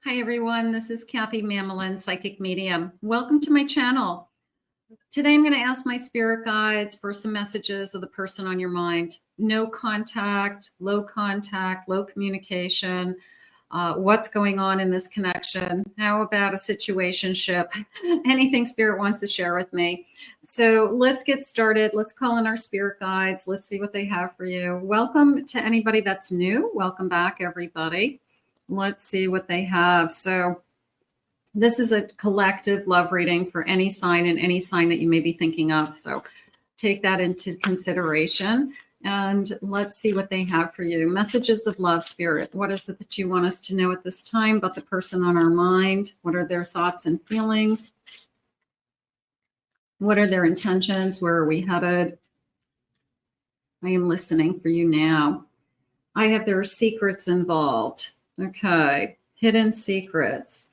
Hi everyone, this is Kathy Mamelin, Psychic Medium. Welcome to my channel. Today I'm going to ask my spirit guides for some messages of the person on your mind. No contact, low communication. What's going on in this connection? How about a situationship? Anything spirit wants to share with me. So let's get started. Let's call in our spirit guides. Let's see what they have for you. Welcome to anybody that's new. Welcome back, everybody. Let's see what they have. So this is a collective love reading for any sign and any sign that you may be thinking of. So take that into consideration and let's see what they have for you. Messages of love, spirit. What is it that you want us to know at this time about the person on our mind? What are their thoughts and feelings? What are their intentions? Where are we headed? I am listening for you now. I have their secrets involved. Okay, hidden secrets.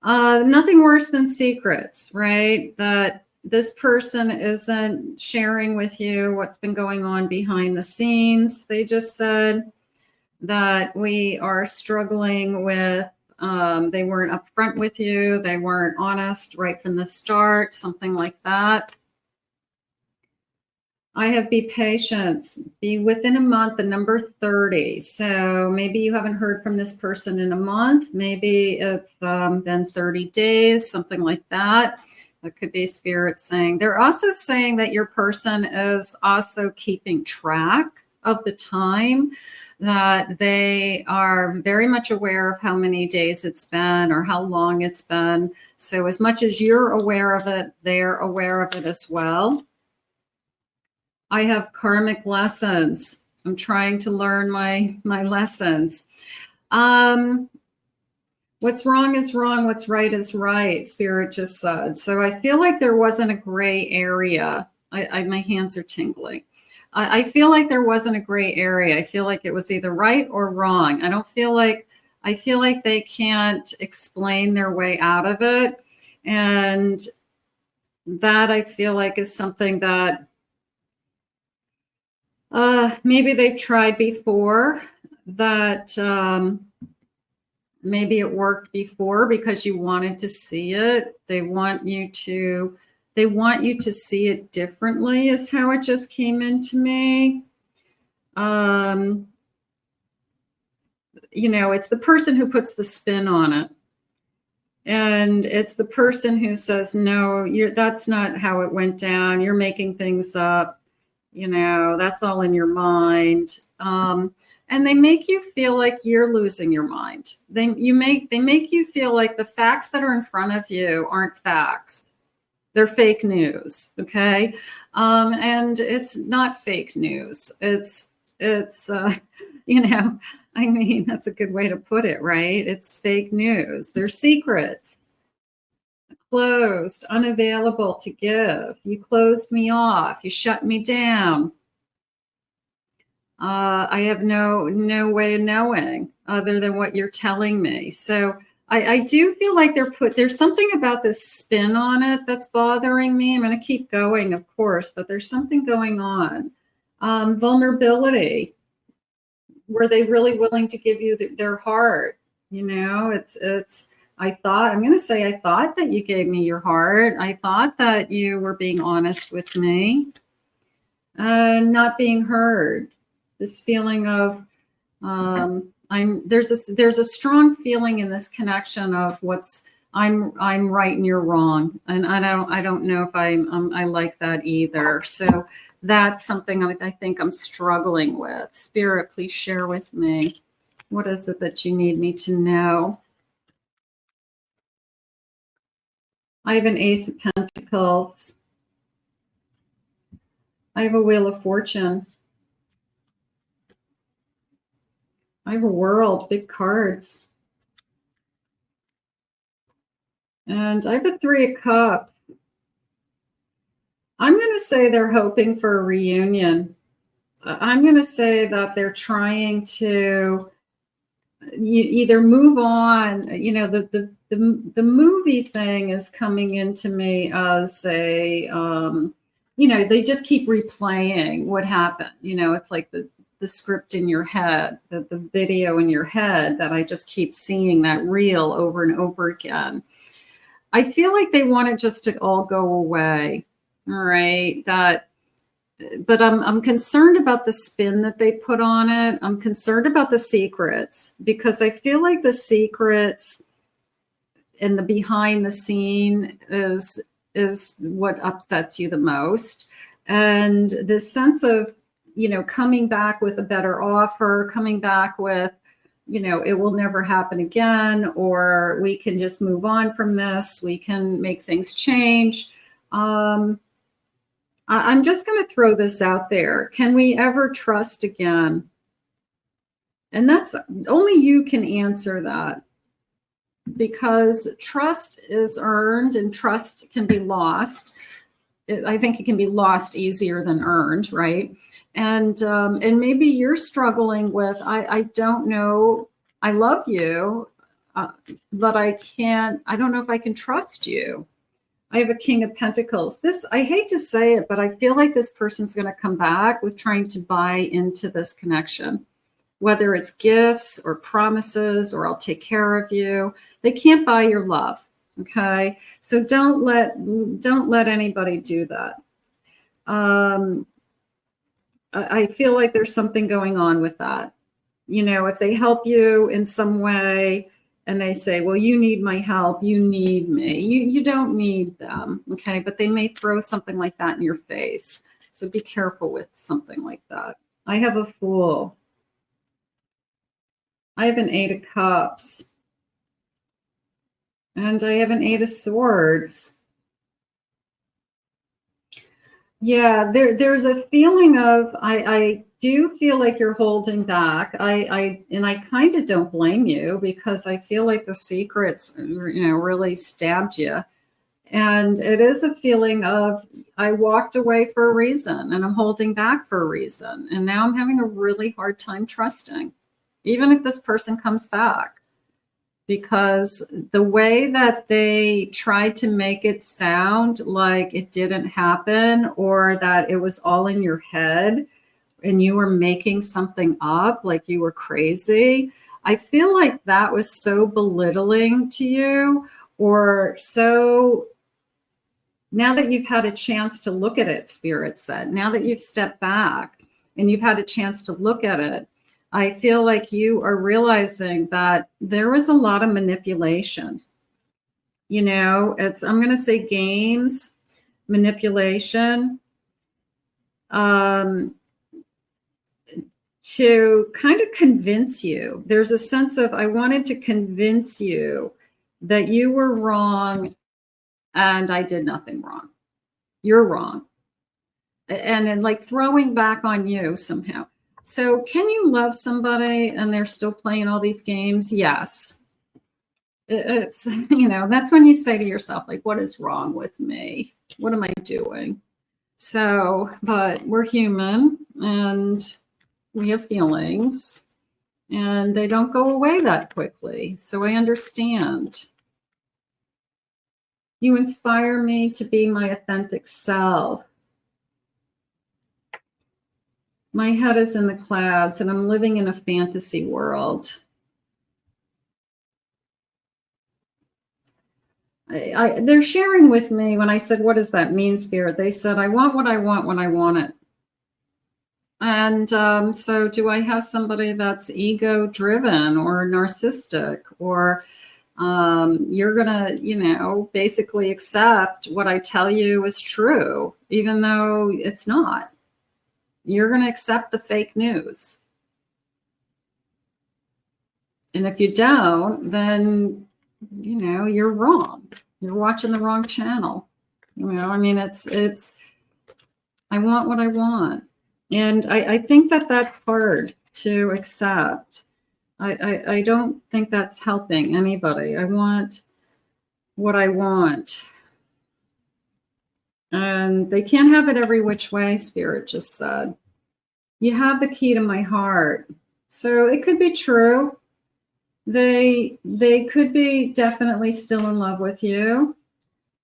Nothing worse than secrets, right? That this person isn't sharing with you what's been going on behind the scenes. They just said that we are struggling with, they weren't upfront with you. They weren't honest right from the start, something like that. I have be patient, be within a month, the number 30. So maybe you haven't heard from this person in a month. Maybe it's been 30 days, something like that. That could be spirit saying. They're also saying that your person is also keeping track of the time, that they are very much aware of how many days it's been or how long it's been. So as much as you're aware of it, they're aware of it as well. I have karmic lessons. I'm trying to learn my lessons. What's wrong is wrong. What's right is right, Spirit just said. So I feel like there wasn't a gray area. My hands are tingling. I feel like there wasn't a gray area. I feel like it was either right or wrong. I feel like they can't explain their way out of it. And that I feel like is something that maybe they've tried before, that maybe it worked before because you wanted to see it. They want you to see it differently is how it just came into me. You know, it's the person who puts the spin on it. And it's the person who says, no, that's not how it went down. You're making things up. You know, that's all in your mind. And they make you feel like you're losing your mind. They make you feel like the facts that are in front of you aren't facts. They're fake news. Okay. And it's not fake news. It's you know, I mean, that's a good way to put it, right? It's fake news. They're secrets. Closed, unavailable to give. You closed me off. You shut me down. I have no way of knowing other than what you're telling me. So I do feel like there's something about this spin on it that's bothering me. I'm going to keep going, of course, but there's something going on. Vulnerability. Were they really willing to give you their heart? You know, I'm going to say, I thought that you gave me your heart. I thought that you were being honest with me. Not being heard. This feeling of, there's a strong feeling in this connection of I'm right and you're wrong. And I don't know if I like that either. So that's something I think I'm struggling with. Spirit, please share with me. What is it that you need me to know? I have an Ace of Pentacles. I have a Wheel of Fortune. I have a World, big cards. And I have a Three of Cups. I'm going to say they're hoping for a reunion. I'm going to say that they're trying to either move on. You know, the movie thing is coming into me as a, you know, they just keep replaying what happened. You know, it's like the the script in your head, the video in your head that I just keep seeing, that reel over and over again. I feel like they want it just to all go away. All right. But I'm concerned about the spin that they put on it. I'm concerned about the secrets, because I feel like the secrets and the behind the scene is what upsets you the most. And this sense of, coming back with a better offer, coming back with, it will never happen again, or we can just move on from this. We can make things change. I'm just going to throw this out there. Can we ever trust again? And that's only you can answer that, because trust is earned and trust can be lost. I think it can be lost easier than earned, right? And maybe you're struggling with, I don't know, I love you, but I don't know if I can trust you. I have a King of Pentacles. This, I hate to say it, but I feel like this person's going to come back with trying to buy into this connection, whether it's gifts or promises or I'll take care of you. They can't buy your love. Okay. So don't let anybody do that. I feel like there's something going on with that. If they help you in some way and they say, well, you need my help, you need me, you don't need them. Okay. But they may throw something like that in your face. So be careful with something like that. I have a Fool. I have an 8 of Cups. And I have an 8 of Swords. Yeah, there's a feeling of, I do feel like you're holding back. I kind of don't blame you, because I feel like the secrets, really stabbed you. And it is a feeling of, I walked away for a reason and I'm holding back for a reason. And now I'm having a really hard time trusting, even if this person comes back. Because the way that they tried to make it sound like it didn't happen, or that it was all in your head and you were making something up, like you were crazy, I feel like that was so belittling to you, or so, now that you've had a chance to look at it, Spirit said, now that you've stepped back and you've had a chance to look at it, I feel like you are realizing that there was a lot of manipulation. I'm going to say games, manipulation, to kind of convince you. There's a sense of, I wanted to convince you that you were wrong and I did nothing wrong. You're wrong. And like throwing back on you somehow. So can you love somebody and they're still playing all these games? Yes. It's, that's when you say to yourself, like, what is wrong with me? What am I doing? So, but we're human and we have feelings and they don't go away that quickly. So I understand. You inspire me to be my authentic self. My head is in the clouds and I'm living in a fantasy world. They're sharing with me when I said, what does that mean, Spirit? They said, I want what I want when I want it. And so do I have somebody that's ego driven or narcissistic, or you're going to, basically accept what I tell you is true, even though it's not. You're going to accept the fake news. And if you don't, then, you're wrong. You're watching the wrong channel. It's, I want what I want. And I think that that's hard to accept. I don't think that's helping anybody. I want what I want. And they can't have it every which way, Spirit just said. You have the key to my heart. So it could be true. They could be definitely still in love with you.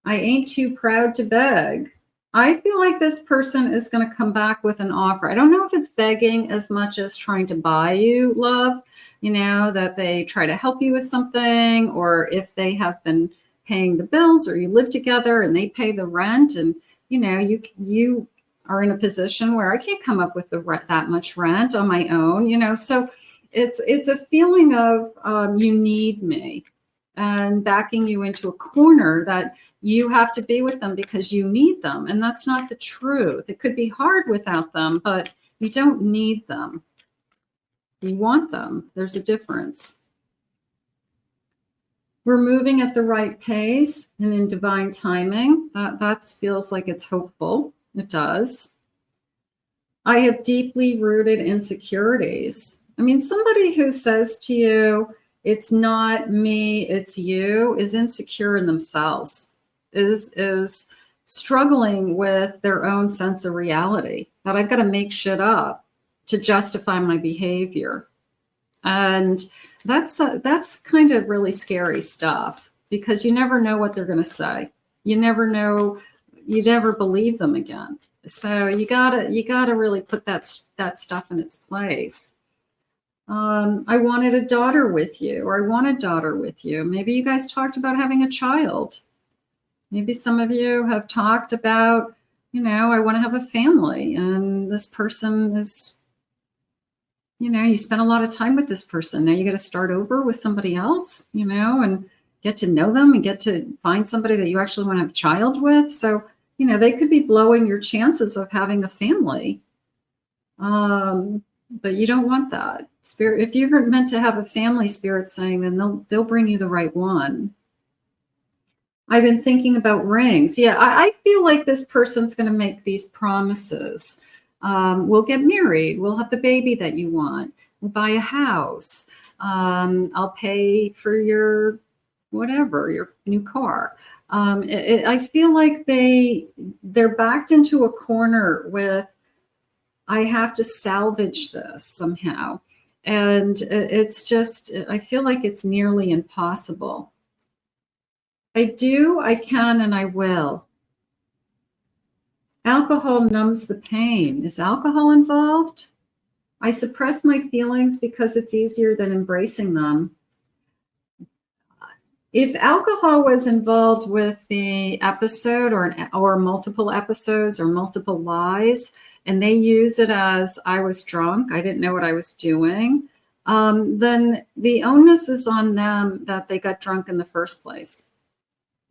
I ain't too proud to beg. I feel like this person is going to come back with an offer. I don't know if it's begging as much as trying to buy you love, that they try to help you with something, or if they have been paying the bills or you live together and they pay the rent, and you are in a position where I can't come up with that much rent on my own, so it's a feeling of you need me, and backing you into a corner that you have to be with them because you need them. And that's not the truth. It could be hard without them, but you don't need them. You want them. There's a difference. We're moving at the right pace and in divine timing. That feels like it's hopeful. It does. I have deeply rooted insecurities. I mean, somebody who says to you, it's not me, it's you, is insecure in themselves, is struggling with their own sense of reality, that I've got to make shit up to justify my behavior. And that's kind of really scary stuff, because you never know what they're going to say. You never know, you never believe them again. So you gotta really put that stuff in its place. I wanted a daughter with you, or I want a daughter with you. Maybe you guys talked about having a child. Maybe some of you have talked about, I want to have a family, and this person is, you spent a lot of time with this person. Now you got to start over with somebody else, and get to know them and get to find somebody that you actually want to have a child with. So, they could be blowing your chances of having a family. But you don't want that. Spirit, if you're meant to have a family, Spirit's saying, then they'll bring you the right one. I've been thinking about rings. Yeah, I feel like this person's going to make these promises. We'll get married. We'll have the baby that you want. We'll buy a house. I'll pay for your whatever, your new car. I feel like they're backed into a corner with, I have to salvage this somehow. And it's just, I feel like it's nearly impossible. I do, I can, and I will. Alcohol numbs the pain. Is alcohol involved? I suppress my feelings because it's easier than embracing them. If alcohol was involved with the episode, or multiple episodes, or multiple lies, and they use it as, I was drunk, I didn't know what I was doing, then the onus is on them that they got drunk in the first place.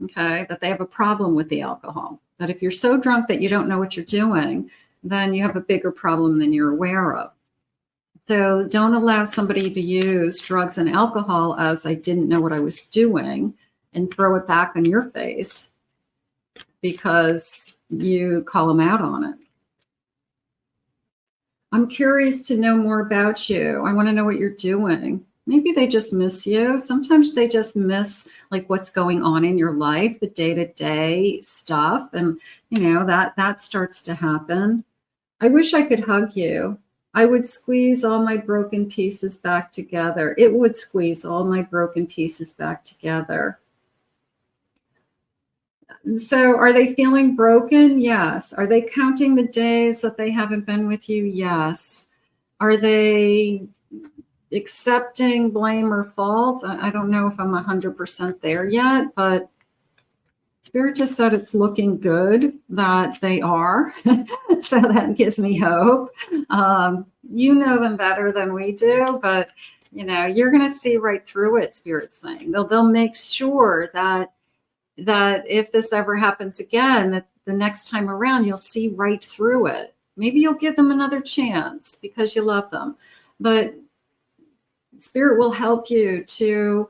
Okay, that they have a problem with the alcohol. That if you're so drunk that you don't know what you're doing, then you have a bigger problem than you're aware of. So don't allow somebody to use drugs and alcohol as, I didn't know what I was doing, and throw it back on your face because you call them out on it. I'm curious to know more about you. I want to know what you're doing. Maybe they just miss you. Sometimes they just miss like what's going on in your life, the day-to-day stuff. And that starts to happen. I wish I could hug you. I would squeeze all my broken pieces back together. It would squeeze all my broken pieces back together. So are they feeling broken? Yes. Are they counting the days that they haven't been with you? Yes. Are they accepting blame or fault? I don't know if I'm 100% there yet, but Spirit just said it's looking good that they are. So that gives me hope. You know them better than we do, but you're going to see right through it, Spirit's saying. They'll make sure that if this ever happens again, that the next time around, you'll see right through it. Maybe you'll give them another chance because you love them. But Spirit will help you to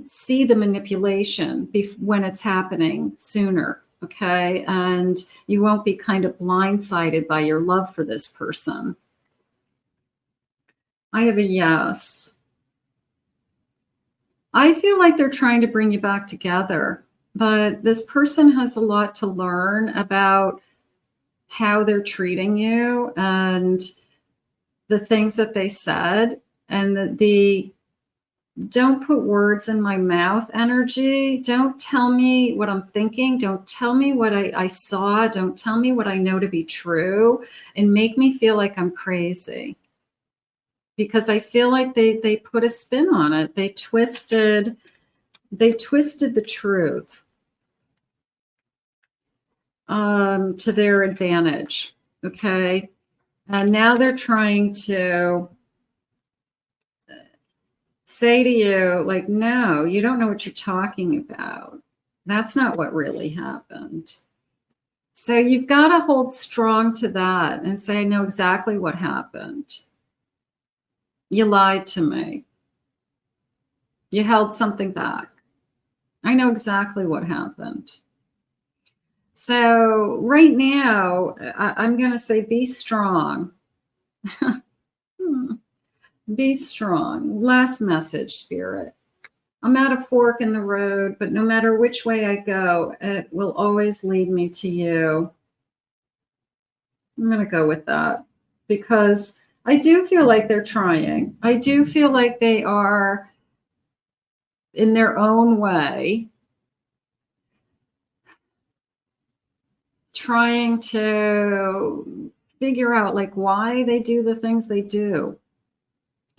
see the manipulation when it's happening sooner, okay? And you won't be kind of blindsided by your love for this person. I have a yes. I feel like they're trying to bring you back together, but this person has a lot to learn about how they're treating you and the things that they said, and the don't put words in my mouth energy. Don't tell me what I'm thinking. Don't tell me what I saw. Don't tell me what I know to be true and make me feel like I'm crazy. Because I feel like they put a spin on it. They twisted the truth to their advantage. Okay. And now they're trying to say to you, like, no, you don't know what you're talking about. That's not what really happened. So you've got to hold strong to that and say, I know exactly what happened. You lied to me. You held something back. I know exactly what happened. So right now, I'm going to say, be strong. Be strong. Last message, Spirit. I'm at a fork in the road, but no matter which way I go, it will always lead me to you. I'm going to go with that because I do feel like they're trying. I do feel like they are, in their own way, trying to figure out like why they do the things they do.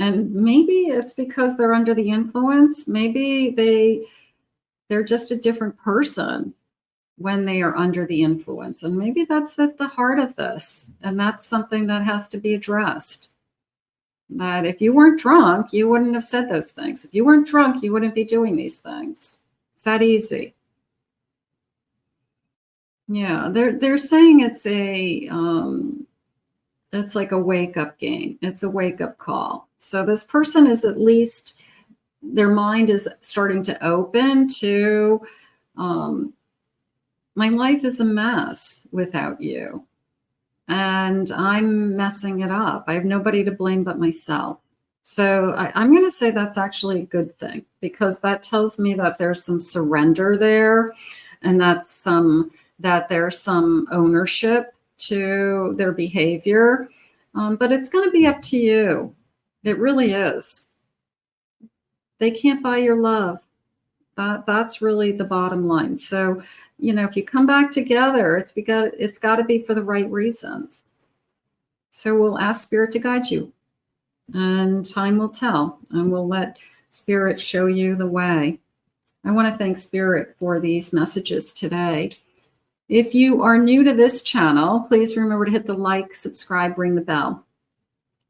And maybe it's because they're under the influence. Maybe they're just a different person when they are under the influence. And maybe that's at the heart of this. And that's something that has to be addressed. That if you weren't drunk, you wouldn't have said those things. If you weren't drunk, you wouldn't be doing these things. It's that easy. Yeah, they're saying it's like a wake-up game. It's a wake-up call. So this person is, at least their mind is starting to open to, my life is a mess without you. And I'm messing it up. I have nobody to blame but myself. So I'm going to say that's actually a good thing, because that tells me that there's some surrender there, and that there's some ownership to their behavior. But it's going to be up to you. It really is. They can't buy your love. That's really the bottom line. So, if you come back together, it's got to be for the right reasons. So we'll ask Spirit to guide you, and time will tell, and we'll let Spirit show you the way. I want to thank Spirit for these messages today. If you are new to this channel, please remember to hit the like, subscribe, ring the bell.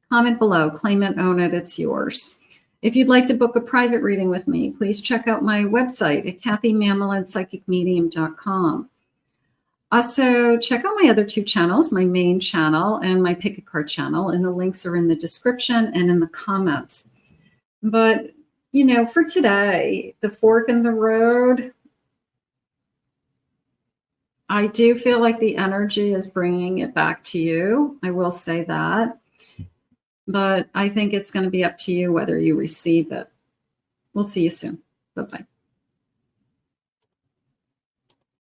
Comment below, claim it, own it, it's yours. If you'd like to book a private reading with me, please check out my website at kathymamolidpsychicmedium.com. Also, check out my other two channels, my main channel and my Pick a Card channel, and the links are in the description and in the comments. But, for today, the fork in the road, I do feel like the energy is bringing it back to you. I will say that. But I think it's going to be up to you whether you receive it. We'll see you soon. Bye-bye.